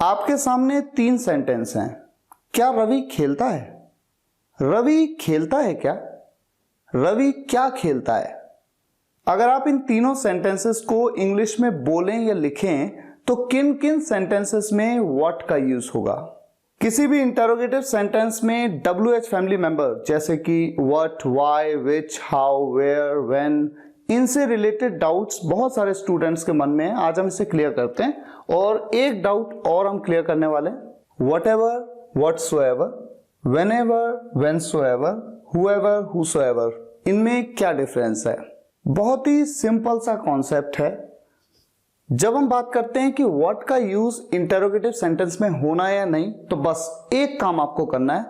आपके सामने 3 सेंटेंस हैं। क्या रवि खेलता है? रवि खेलता है क्या? रवि क्या खेलता है? अगर आप इन तीनों सेंटेंसेस को इंग्लिश में बोलें या लिखें तो किन किन सेंटेंसेस में व्हाट का यूज होगा? किसी भी इंटरोगेटिव सेंटेंस में WH फैमिली मेंबर जैसे कि what, why, which, how, where, when, इनसे रिलेटेड डाउट्स बहुत सारे स्टूडेंट्स के मन में है। आज हम इसे क्लियर करते हैं और एक डाउट और हम क्लियर करने वाले हैं। Whatever, whatsoever, whenever, whensoever, whoever, whosoever, इनमें क्या डिफरेंस है? बहुत ही सिंपल सा कॉन्सेप्ट है। जब हम बात करते हैं कि व्हाट का यूज इंटरोगेटिव सेंटेंस में होना है या नहीं, तो बस एक काम आपको करना है।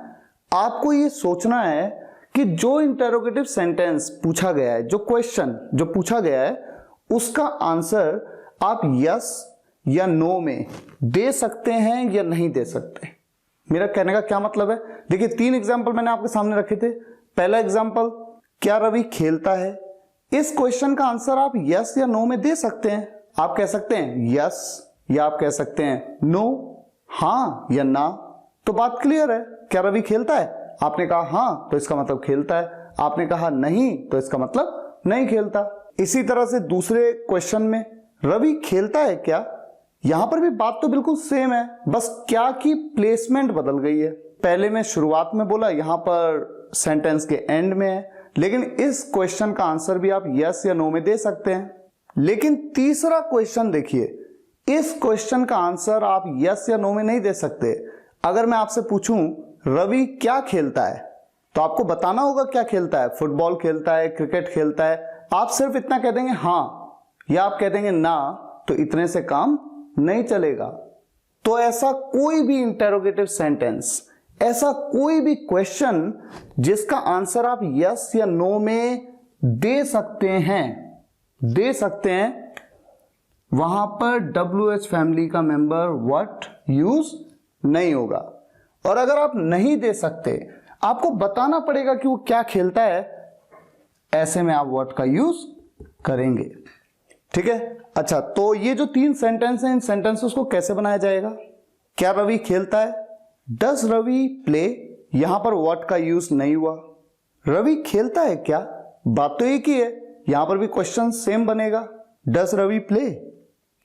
आपको ये सोचना है कि जो इंटरोगेटिव सेंटेंस पूछा गया है, जो क्वेश्चन जो पूछा गया है, उसका आंसर आप यस या नो में दे सकते हैं या नहीं दे सकते। मेरा कहने का क्या मतलब है? देखिए 3 एग्जाम्पल मैंने आपके सामने रखे थे। पहला एग्जाम्पल, क्या रवि खेलता है? इस क्वेश्चन का आंसर आप यस या नो में दे सकते हैं। आप कह सकते हैं यस या आप कह सकते हैं नो, हां या ना। तो बात क्लियर है। क्या रवि खेलता है? आपने कहा हां तो इसका मतलब खेलता है, आपने कहा नहीं तो इसका मतलब नहीं खेलता। इसी तरह से दूसरे क्वेश्चन में रवि खेलता है क्या, यहां पर भी बात तो बिल्कुल सेम है, बस क्या की प्लेसमेंट बदल गई है। पहले में शुरुआत में बोला, यहां पर सेंटेंस के एंड में है। लेकिन इस क्वेश्चन का आंसर भी आप यस या नो में दे सकते हैं। लेकिन तीसरा क्वेश्चन देखिए, इस क्वेश्चन का आंसर आप यस या नो में नहीं दे सकते। अगर मैं आपसे पूछूं रवि क्या खेलता है, तो आपको बताना होगा क्या खेलता है। फुटबॉल खेलता है, क्रिकेट खेलता है। आप सिर्फ इतना कह देंगे हां या आप कह देंगे ना, तो इतने से काम नहीं चलेगा। तो ऐसा कोई भी इंटरोगेटिव सेंटेंस, ऐसा कोई भी क्वेश्चन जिसका आंसर आप यस या नो में दे सकते हैं, वहां पर WH फैमिली का मेंबर व्हाट यूज नहीं होगा। और अगर आप नहीं दे सकते, आपको बताना पड़ेगा कि वो क्या खेलता है, ऐसे में आप व्हाट का यूज करेंगे। ठीक है। अच्छा, तो ये जो 3 सेंटेंस हैं, इन सेंटेंसेस को कैसे बनाया जाएगा? क्या रवि खेलता है? Does Ravi play? यहां पर व्हाट का यूज नहीं हुआ। रवि खेलता है क्या? बात तो एक ही है, यहां पर भी क्वेश्चन सेम बनेगा, डज रवि प्ले।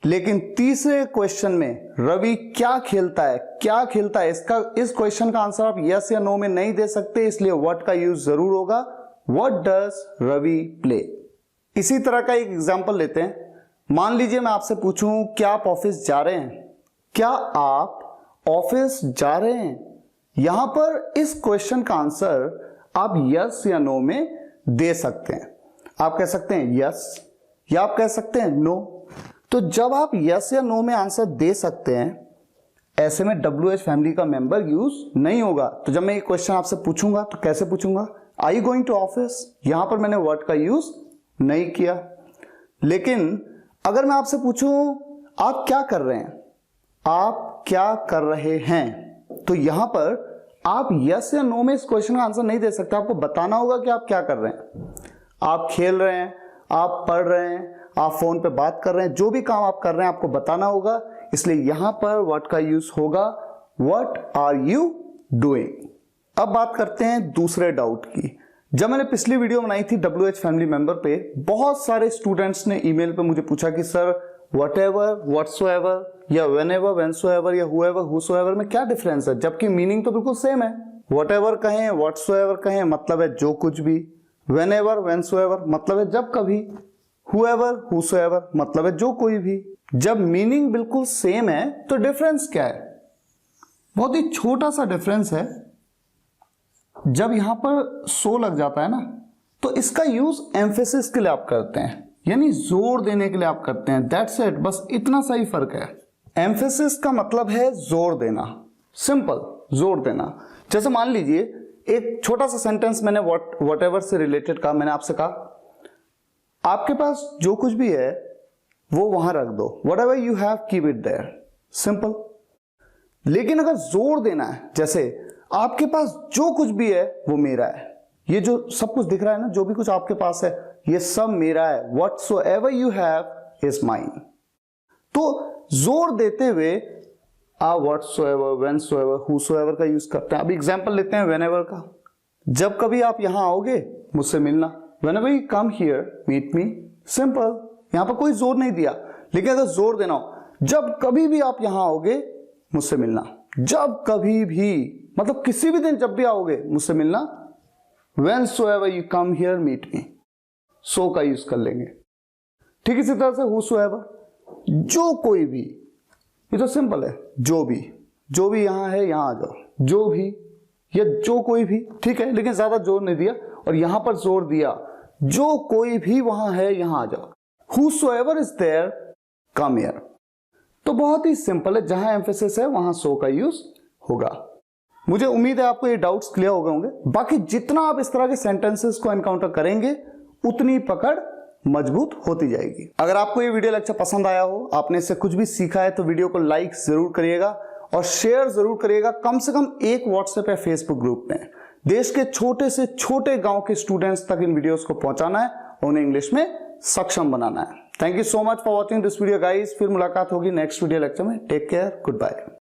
लेकिन तीसरे क्वेश्चन में रवि क्या खेलता है, क्या खेलता है, इस क्वेश्चन का आंसर आप यस या नो में नहीं दे सकते, इसलिए व्हाट का यूज जरूर होगा। What does Ravi play. इसी तरह का एक एग्जांपल लेते हैं। मान लीजिए मैं आपसे पूछूं क्या आप ऑफिस जा रहे हैं? क्या आप ऑफिस जा रहे हैं? यहां पर इस क्वेश्चन का आंसर आप यस या नो में दे सकते हैं। आप कह सकते हैं यस या आप कह सकते हैं नो। तो जब आप यस या नो में आंसर दे सकते हैं, ऐसे में WH फैमिली का मेंबर यूज नहीं होगा। तो जब मैं ये क्वेश्चन आपसे पूछूंगा तो कैसे पूछूंगा? Are you going to office? यहां पर मैंने वर्ड का यूज नहीं किया। लेकिन अगर मैं आपसे पूछूं आप क्या कर रहे हैं, आप क्या कर रहे हैं, तो यहां पर आप यस या नो में इस क्वेश्चन का आंसर नहीं दे सकते। आपको बताना होगा कि आप क्या कर रहे हैं। आप खेल रहे हैं, आप पढ़ रहे हैं, आप फोन पे बात कर रहे हैं, जो भी काम आप कर रहे हैं आपको बताना होगा। इसलिए यहां पर व्हाट का यूज होगा, व्हाट आर यू डूइंग। अब बात करते हैं दूसरे डाउट की। जब मैंने पिछली वीडियो बनाई थी WH फैमिली मेंबर पे, बहुत सारे स्टूडेंट्स ने ईमेल पे मुझे पूछा कि सर व्हाटएवर, व्हाटसोएवर या व्हेनेवर, व्हेनसोएवर या हुएवर, हुसोएवर में क्या डिफरेंस है, जबकि मीनिंग तो बिल्कुल सेम है। व्हाटएवर कहें, व्हाटसोएवर कहें, मतलब है जो कुछ भी। व्हेनेवर, व्हेनसोएवर मतलब है जब कभी। हुएवर, हुसोएवर मतलब है जो कोई भी। जब मीनिंग बिल्कुल सेम है तो डिफरेंस क्या है? बहुत ही छोटा सा डिफरेंस है। जब यहां पर सो लग जाता है ना, तो इसका यूज एम्फेसिस के लिए आप करते हैं, यानी जोर देने के लिए आप करते हैं। दैट्स इट, बस इतना सा ही फर्क है। एम्फेसिस का मतलब है जोर देना, सिंपल, जोर देना। जैसे मान लीजिए एक छोटा सा सेंटेंस मैंने व्हाटएवर से रिलेटेड कहा। मैंने आपसे कहा आपके पास जो कुछ भी है वो वहां रख दो, whatever you have keep it there, simple. लेकिन अगर जोर देना है, जैसे आपके पास जो कुछ भी है वो मेरा है, ये जो सब कुछ दिख रहा है ना, जो भी कुछ आपके पास है ये सब मेरा है, whatsoever you have is mine। तो जोर देते हुए whatsoever, whensoever, whosoever का यूज करते हैं। अब एग्जांपल लेते हैं whenever का। जब कभी आप यहां आओगे मुझसे मिलना, whenever you come here meet me, simple, यहां पर कोई जोर नहीं दिया। लेकिन अगर जोर देना हो, जब कभी भी आप यहां आओगे मुझसे मिलना, जब कभी भी मतलब किसी भी दिन जब भी आओगे मुझसे मिलना, whensoever you come here meet me, so का यूज कर लेंगे। ठीक इसी तरह से whosoever, जो कोई भी, ये तो सिंपल है, जो भी यहां है यहां आ जाओ, जो भी या जो कोई भी, ठीक है, लेकिन ज्यादा जोर नहीं दिया और यहां पर जोर दिया, जो कोई भी वहां है यहां आ जाओ। whosoever is there come here। तो बहुत ही सिंपल है, जहां एम्फेसिस है वहां सो का यूज होगा। मुझे उम्मीद है आपको ये डाउट्स क्लियर हो गए होंगे। बाकी जितना आप इस तरह के सेंटेंसेस को एनकाउंटर करेंगे उतनी पकड़ मजबूत होती जाएगी। अगर आपको ये वीडियो लेक्चर पसंद आया हो, आपने इससे कुछ भी सीखा है, तो वीडियो को लाइक जरूर करिएगा और शेयर जरूर करिएगा, कम से कम एक व्हाट्सएप या फेसबुक ग्रुप में। देश के छोटे से छोटे गांव के स्टूडेंट्स तक इन वीडियोस को पहुंचाना है और उन्हें इंग्लिश में सक्षम बनाना है। Thank you so much for watching this video guys. फिर मुलाकात होगी नेक्स्ट वीडियो लेक्चर में। Take care, good bye.